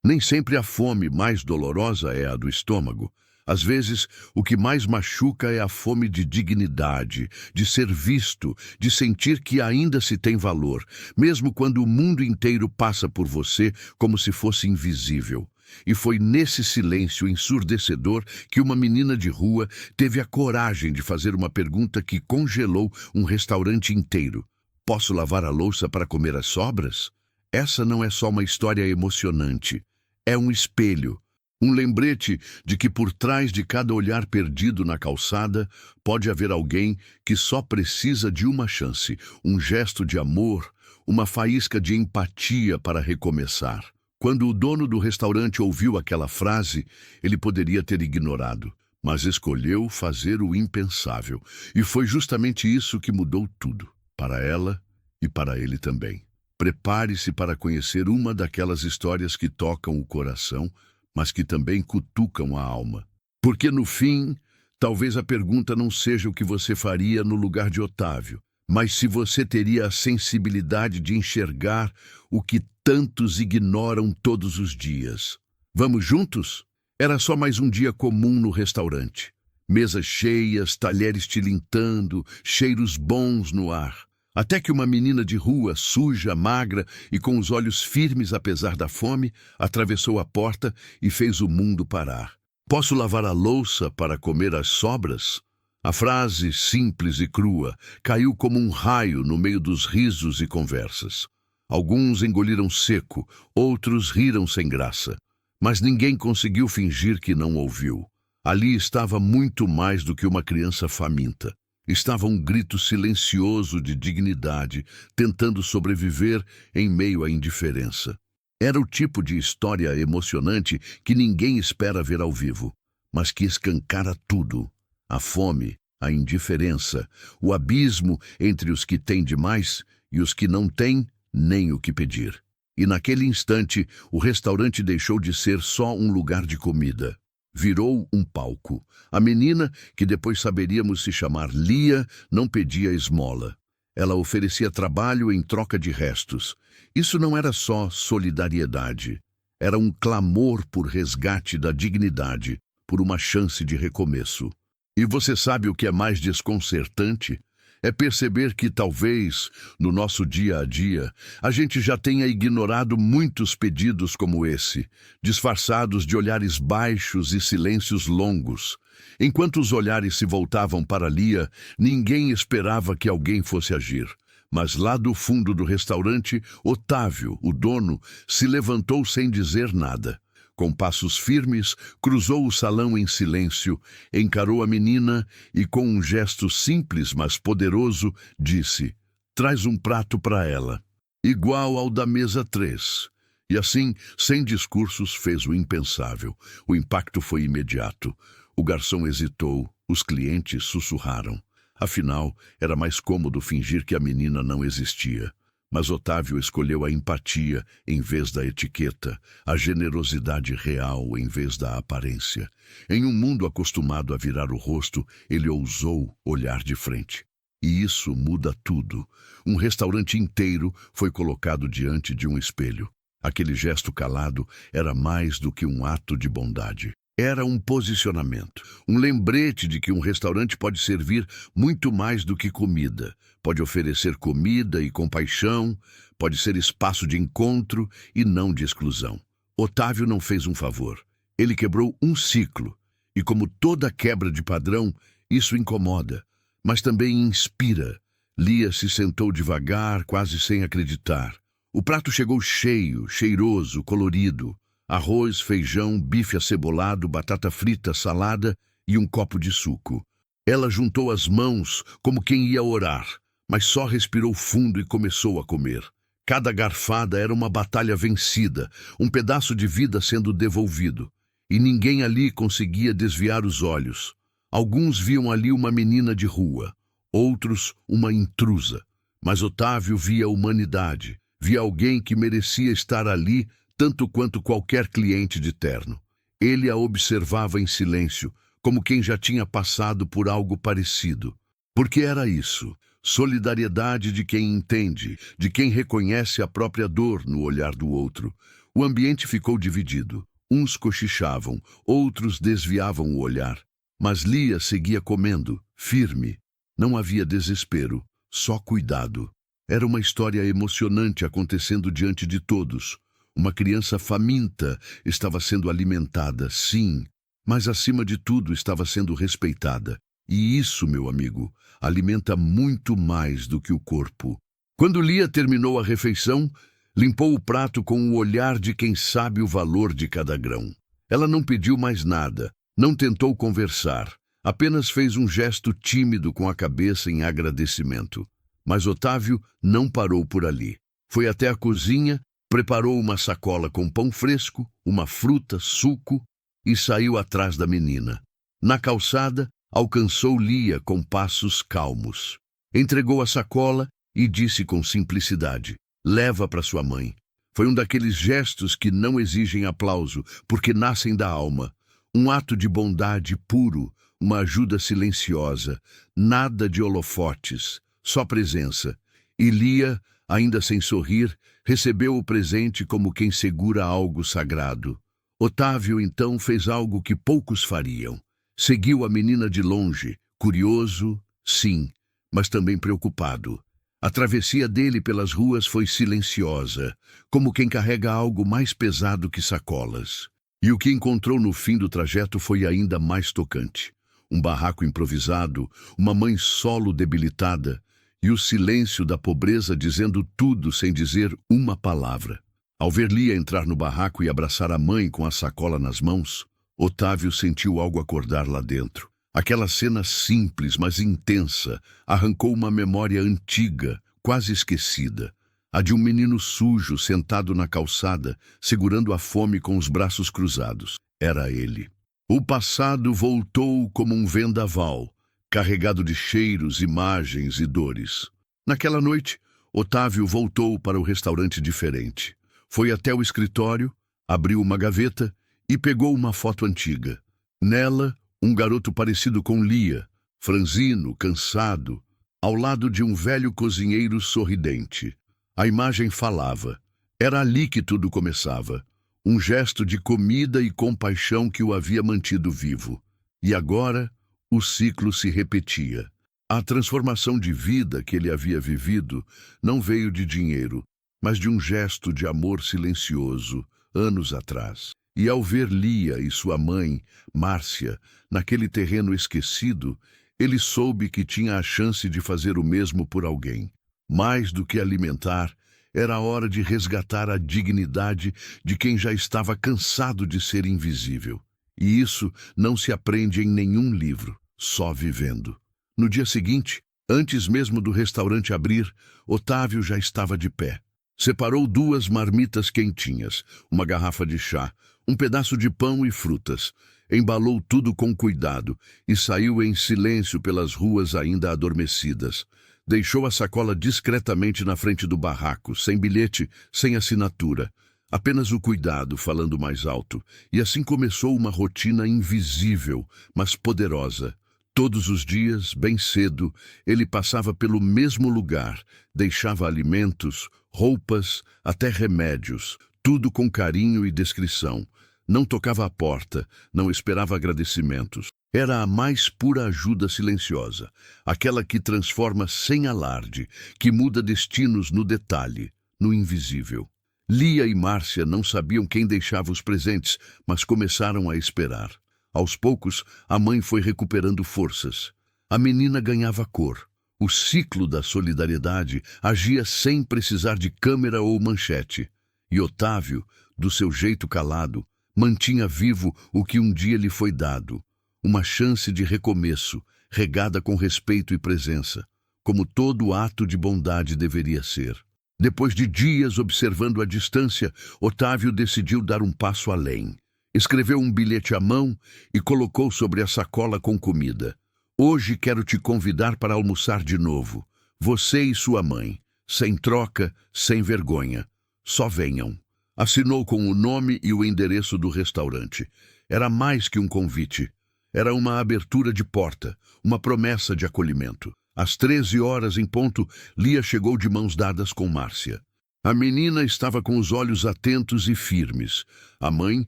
Nem sempre a fome mais dolorosa é a do estômago. Às vezes, o que mais machuca é a fome de dignidade, de ser visto, de sentir que ainda se tem valor, mesmo quando o mundo inteiro passa por você como se fosse invisível. E foi nesse silêncio ensurdecedor que uma menina de rua teve a coragem de fazer uma pergunta que congelou um restaurante inteiro. Posso lavar a louça para comer as sobras? Essa não é só uma história emocionante. É um espelho. Um lembrete de que por trás de cada olhar perdido na calçada pode haver alguém que só precisa de uma chance, um gesto de amor, uma faísca de empatia para recomeçar. Quando o dono do restaurante ouviu aquela frase, ele poderia ter ignorado, mas escolheu fazer o impensável. E foi justamente isso que mudou tudo, para ela e para ele também. Prepare-se para conhecer uma daquelas histórias que tocam o coração, mas que também cutucam a alma. Porque no fim, talvez a pergunta não seja o que você faria no lugar de Otávio, mas se você teria a sensibilidade de enxergar o que tantos ignoram todos os dias. Vamos juntos? Era só mais um dia comum no restaurante. Mesas cheias, talheres tilintando, cheiros bons no ar. Até que uma menina de rua, suja, magra e com os olhos firmes apesar da fome, atravessou a porta e fez o mundo parar. Posso lavar a louça para comer as sobras? A frase, simples e crua, caiu como um raio no meio dos risos e conversas. Alguns engoliram seco, outros riram sem graça. Mas ninguém conseguiu fingir que não ouviu. Ali estava muito mais do que uma criança faminta. Estava um grito silencioso de dignidade, tentando sobreviver em meio à indiferença. Era o tipo de história emocionante que ninguém espera ver ao vivo, mas que escancara tudo. A fome, a indiferença, o abismo entre os que têm demais e os que não têm nem o que pedir. E naquele instante, o restaurante deixou de ser só um lugar de comida. Virou um palco. A menina, que depois saberíamos se chamar Lia, não pedia esmola. Ela oferecia trabalho em troca de restos. Isso não era só solidariedade. Era um clamor por resgate da dignidade, por uma chance de recomeço. E você sabe o que é mais desconcertante? É perceber que talvez, no nosso dia a dia, a gente já tenha ignorado muitos pedidos como esse, disfarçados de olhares baixos e silêncios longos. Enquanto os olhares se voltavam para Lia, ninguém esperava que alguém fosse agir. Mas lá do fundo do restaurante, Otávio, o dono, se levantou sem dizer nada. Com passos firmes, cruzou o salão em silêncio, encarou a menina e, com um gesto simples, mas poderoso, disse: "Traz um prato para ela, igual ao da mesa 3. E assim, sem discursos, fez o impensável. O impacto foi imediato. O garçom hesitou, os clientes sussurraram. Afinal, era mais cômodo fingir que a menina não existia. Mas Otávio escolheu a empatia em vez da etiqueta, a generosidade real em vez da aparência. Em um mundo acostumado a virar o rosto, ele ousou olhar de frente. E isso muda tudo. Um restaurante inteiro foi colocado diante de um espelho. Aquele gesto calado era mais do que um ato de bondade. Era um posicionamento, um lembrete de que um restaurante pode servir muito mais do que comida. Pode oferecer comida e compaixão, pode ser espaço de encontro e não de exclusão. Otávio não fez um favor. Ele quebrou um ciclo. E como toda quebra de padrão, isso incomoda, mas também inspira. Lia se sentou devagar, quase sem acreditar. O prato chegou cheio, cheiroso, colorido. Arroz, feijão, bife acebolado, batata frita, salada e um copo de suco. Ela juntou as mãos como quem ia orar, mas só respirou fundo e começou a comer. Cada garfada era uma batalha vencida, um pedaço de vida sendo devolvido. E ninguém ali conseguia desviar os olhos. Alguns viam ali uma menina de rua, outros uma intrusa. Mas Otávio via a humanidade, via alguém que merecia estar ali tanto quanto qualquer cliente de terno. Ele a observava em silêncio, como quem já tinha passado por algo parecido. Porque era isso, solidariedade de quem entende, de quem reconhece a própria dor no olhar do outro. O ambiente ficou dividido. Uns cochichavam, outros desviavam o olhar. Mas Lia seguia comendo, firme. Não havia desespero, só cuidado. Era uma história emocionante acontecendo diante de todos. Uma criança faminta estava sendo alimentada, sim, mas acima de tudo estava sendo respeitada. E isso, meu amigo, alimenta muito mais do que o corpo. Quando Lia terminou a refeição, limpou o prato com o olhar de quem sabe o valor de cada grão. Ela não pediu mais nada, não tentou conversar, apenas fez um gesto tímido com a cabeça em agradecimento. Mas Otávio não parou por ali. Foi até a cozinha, preparou uma sacola com pão fresco, uma fruta, suco e saiu atrás da menina. Na calçada, alcançou Lia com passos calmos. Entregou a sacola e disse com simplicidade: leva para sua mãe. Foi um daqueles gestos que não exigem aplauso, porque nascem da alma. Um ato de bondade puro, uma ajuda silenciosa, nada de holofotes, só presença. E Lia, ainda sem sorrir, recebeu o presente como quem segura algo sagrado. Otávio, então, fez algo que poucos fariam. Seguiu a menina de longe, curioso, sim, mas também preocupado. A travessia dele pelas ruas foi silenciosa, como quem carrega algo mais pesado que sacolas. E o que encontrou no fim do trajeto foi ainda mais tocante. Um barraco improvisado, uma mãe solo debilitada, e o silêncio da pobreza dizendo tudo sem dizer uma palavra. Ao ver Lia entrar no barraco e abraçar a mãe com a sacola nas mãos, Otávio sentiu algo acordar lá dentro. Aquela cena simples, mas intensa, arrancou uma memória antiga, quase esquecida. A de um menino sujo sentado na calçada, segurando a fome com os braços cruzados. Era ele. O passado voltou como um vendaval, carregado de cheiros, imagens e dores. Naquela noite, Otávio voltou para o restaurante diferente. Foi até o escritório, abriu uma gaveta e pegou uma foto antiga. Nela, um garoto parecido com Lia, franzino, cansado, ao lado de um velho cozinheiro sorridente. A imagem falava. Era ali que tudo começava. Um gesto de comida e compaixão que o havia mantido vivo. E agora, o ciclo se repetia. A transformação de vida que ele havia vivido não veio de dinheiro, mas de um gesto de amor silencioso, anos atrás. E ao ver Lia e sua mãe, Márcia, naquele terreno esquecido, ele soube que tinha a chance de fazer o mesmo por alguém. Mais do que alimentar, era a hora de resgatar a dignidade de quem já estava cansado de ser invisível. E isso não se aprende em nenhum livro, só vivendo. No dia seguinte, antes mesmo do restaurante abrir, Otávio já estava de pé. Separou 2 marmitas quentinhas, uma garrafa de chá, um pedaço de pão e frutas. Embalou tudo com cuidado e saiu em silêncio pelas ruas ainda adormecidas. Deixou a sacola discretamente na frente do barraco, sem bilhete, sem assinatura. Apenas o cuidado, falando mais alto. E assim começou uma rotina invisível, mas poderosa. Todos os dias, bem cedo, ele passava pelo mesmo lugar, deixava alimentos, roupas, até remédios, tudo com carinho e descrição. Não tocava a porta, não esperava agradecimentos. Era a mais pura ajuda silenciosa, aquela que transforma sem alarde, que muda destinos no detalhe, no invisível. Lia e Márcia não sabiam quem deixava os presentes, mas começaram a esperar. Aos poucos, a mãe foi recuperando forças. A menina ganhava cor. O ciclo da solidariedade agia sem precisar de câmera ou manchete. E Otávio, do seu jeito calado, mantinha vivo o que um dia lhe foi dado. Uma chance de recomeço, regada com respeito e presença, como todo ato de bondade deveria ser. Depois de dias observando a distância, Otávio decidiu dar um passo além. Escreveu um bilhete à mão e colocou sobre a sacola com comida. Hoje quero te convidar para almoçar de novo. Você e sua mãe. Sem troca, sem vergonha. Só venham. Assinou com o nome e o endereço do restaurante. Era mais que um convite. Era uma abertura de porta, uma promessa de acolhimento. Às 13 horas em ponto, Lia chegou de mãos dadas com Márcia. A menina estava com os olhos atentos e firmes. A mãe,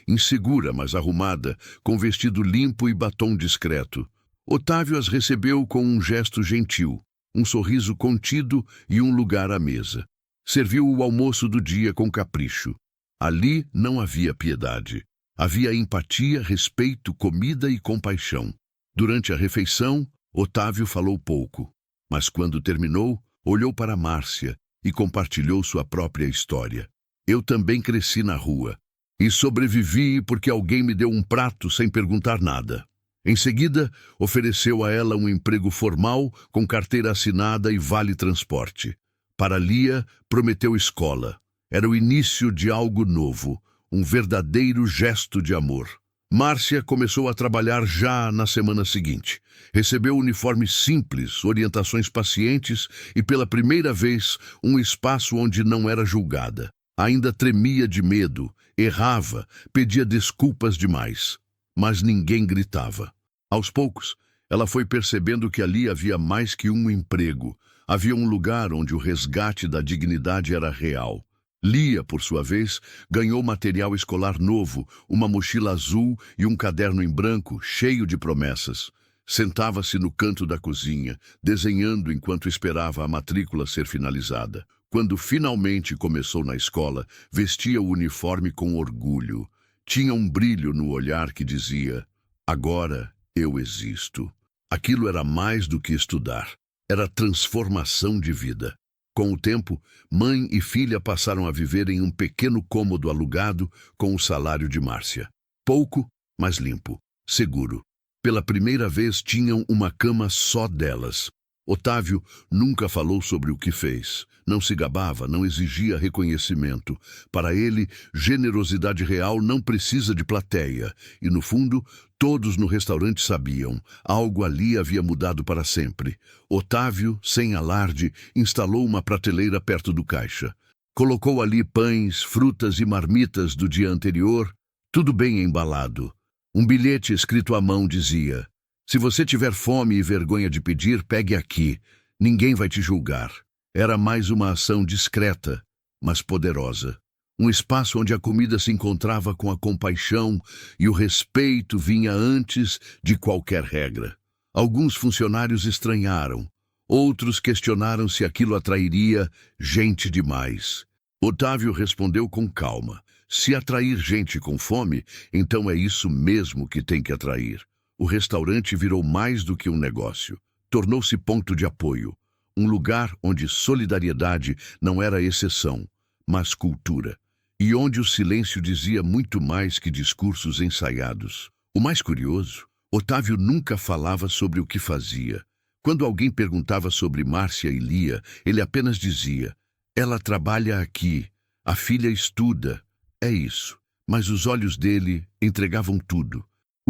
insegura, mas arrumada, com vestido limpo e batom discreto. Otávio as recebeu com um gesto gentil, um sorriso contido e um lugar à mesa. Serviu o almoço do dia com capricho. Ali não havia piedade. Havia empatia, respeito, comida e compaixão. Durante a refeição, Otávio falou pouco, mas quando terminou, olhou para Márcia e compartilhou sua própria história. Eu também cresci na rua e sobrevivi porque alguém me deu um prato sem perguntar nada. Em seguida, ofereceu a ela um emprego formal com carteira assinada e vale-transporte. Para Lia, prometeu escola. Era o início de algo novo, um verdadeiro gesto de amor. Márcia começou a trabalhar já na semana seguinte. Recebeu uniforme simples, orientações pacientes e, pela primeira vez, um espaço onde não era julgada. Ainda tremia de medo, errava, pedia desculpas demais. Mas ninguém gritava. Aos poucos, ela foi percebendo que ali havia mais que um emprego. Havia um lugar onde o resgate da dignidade era real. Lia, por sua vez, ganhou material escolar novo, uma mochila azul e um caderno em branco, cheio de promessas. Sentava-se no canto da cozinha, desenhando enquanto esperava a matrícula ser finalizada. Quando finalmente começou na escola, vestia o uniforme com orgulho. Tinha um brilho no olhar que dizia: agora eu existo. Aquilo era mais do que estudar. Era transformação de vida. Com o tempo, mãe e filha passaram a viver em um pequeno cômodo alugado com o salário de Márcia. Pouco, mas limpo, seguro. Pela primeira vez tinham uma cama só delas. Otávio nunca falou sobre o que fez. Não se gabava, não exigia reconhecimento. Para ele, generosidade real não precisa de plateia. E, no fundo, todos no restaurante sabiam. Algo ali havia mudado para sempre. Otávio, sem alarde, instalou uma prateleira perto do caixa. Colocou ali pães, frutas e marmitas do dia anterior, tudo bem embalado. Um bilhete escrito à mão dizia: se você tiver fome e vergonha de pedir, pegue aqui. Ninguém vai te julgar. Era mais uma ação discreta, mas poderosa. Um espaço onde a comida se encontrava com a compaixão e o respeito vinha antes de qualquer regra. Alguns funcionários estranharam. Outros questionaram se aquilo atrairia gente demais. Otávio respondeu com calma: se atrair gente com fome, então é isso mesmo que tem que atrair. O restaurante virou mais do que um negócio. Tornou-se ponto de apoio. Um lugar onde solidariedade não era exceção, mas cultura. E onde o silêncio dizia muito mais que discursos ensaiados. O mais curioso, Otávio nunca falava sobre o que fazia. Quando alguém perguntava sobre Márcia e Lia, ele apenas dizia: ela trabalha aqui, a filha estuda. É isso. Mas os olhos dele entregavam tudo.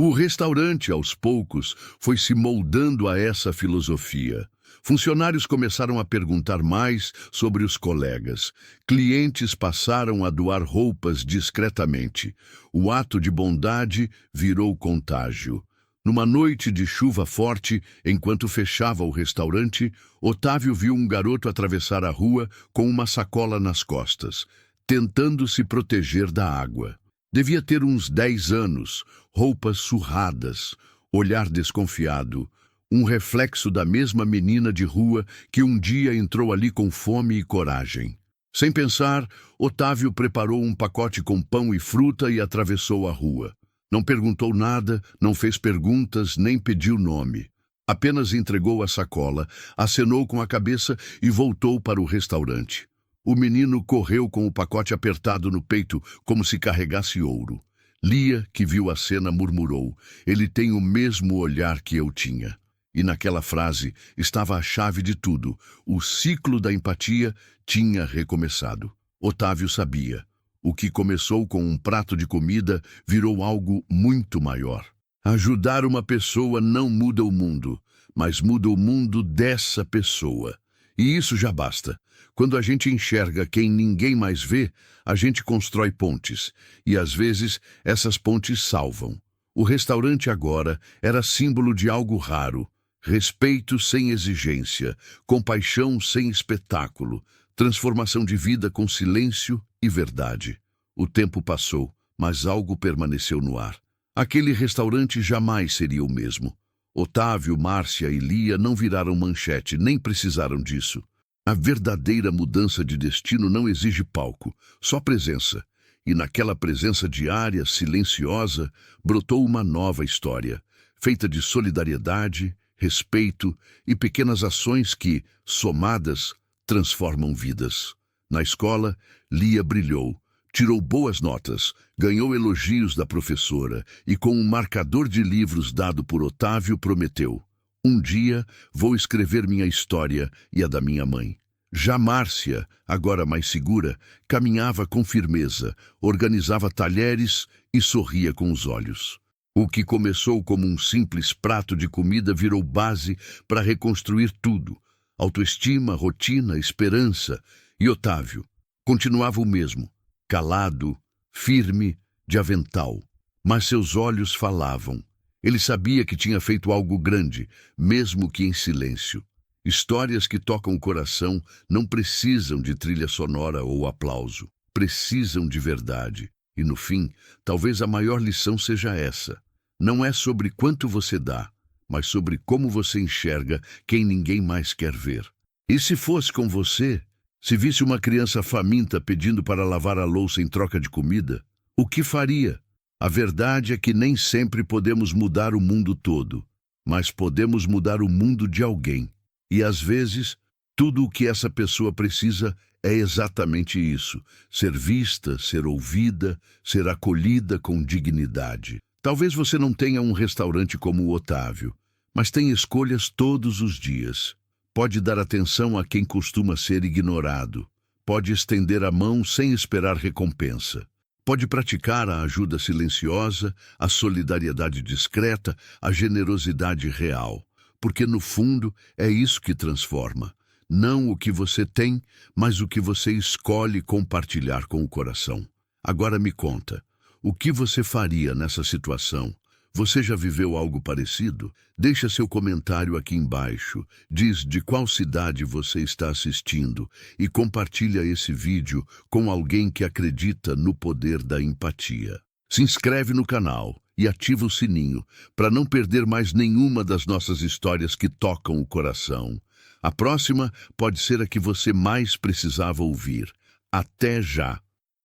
O restaurante, aos poucos, foi se moldando a essa filosofia. Funcionários começaram a perguntar mais sobre os colegas. Clientes passaram a doar roupas discretamente. O ato de bondade virou contágio. Numa noite de chuva forte, enquanto fechava o restaurante, Otávio viu um garoto atravessar a rua com uma sacola nas costas, tentando se proteger da água. Devia ter uns 10 anos, roupas surradas, olhar desconfiado, um reflexo da mesma menina de rua que um dia entrou ali com fome e coragem. Sem pensar, Otávio preparou um pacote com pão e fruta e atravessou a rua. Não perguntou nada, não fez perguntas, nem pediu nome. Apenas entregou a sacola, acenou com a cabeça e voltou para o restaurante. O menino correu com o pacote apertado no peito, como se carregasse ouro. Lia, que viu a cena, murmurou: ele tem o mesmo olhar que eu tinha. E naquela frase estava a chave de tudo. O ciclo da empatia tinha recomeçado. Otávio sabia. O que começou com um prato de comida virou algo muito maior. Ajudar uma pessoa não muda o mundo, mas muda o mundo dessa pessoa. E isso já basta. Quando a gente enxerga quem ninguém mais vê, a gente constrói pontes. E às vezes essas pontes salvam. O restaurante agora era símbolo de algo raro. Respeito sem exigência, compaixão sem espetáculo, Transformação de vida com silêncio e verdade. O tempo passou, mas algo permaneceu no ar. Aquele restaurante jamais seria o mesmo. Otávio, Márcia e Lia não viraram manchete, nem precisaram disso. A verdadeira mudança de destino não exige palco, só presença. E naquela presença diária, silenciosa, brotou uma nova história, feita de solidariedade, respeito e pequenas ações que, somadas, transformam vidas. Na escola, Lia brilhou, tirou boas notas, ganhou elogios da professora e, com um marcador de livros dado por Otávio, prometeu: um dia vou escrever minha história e a da minha mãe. Já Márcia, agora mais segura, caminhava com firmeza, organizava talheres e sorria com os olhos. O que começou como um simples prato de comida virou base para reconstruir tudo: autoestima, rotina, esperança. E Otávio continuava o mesmo, calado, firme, de avental. Mas seus olhos falavam. Ele sabia que tinha feito algo grande, mesmo que em silêncio. Histórias que tocam o coração não precisam de trilha sonora ou aplauso. Precisam de verdade. E no fim, talvez a maior lição seja essa. Não é sobre quanto você dá, mas sobre como você enxerga quem ninguém mais quer ver. E se fosse com você, se visse uma criança faminta pedindo para lavar a louça em troca de comida, o que faria? A verdade é que nem sempre podemos mudar o mundo todo, mas podemos mudar o mundo de alguém. E às vezes, tudo o que essa pessoa precisa é exatamente isso: ser vista, ser ouvida, ser acolhida com dignidade. Talvez você não tenha um restaurante como o Otávio, mas tem escolhas todos os dias. Pode dar atenção a quem costuma ser ignorado. Pode estender a mão sem esperar recompensa. Pode praticar a ajuda silenciosa, a solidariedade discreta, a generosidade real. Porque, no fundo, é isso que transforma. Não o que você tem, mas o que você escolhe compartilhar com o coração. Agora me conta, o que você faria nessa situação? Você já viveu algo parecido? Deixa seu comentário aqui embaixo, diz de qual cidade você está assistindo e compartilha esse vídeo com alguém que acredita no poder da empatia. Se inscreve no canal e ativa o sininho para não perder mais nenhuma das nossas histórias que tocam o coração. A próxima pode ser a que você mais precisava ouvir. Até já!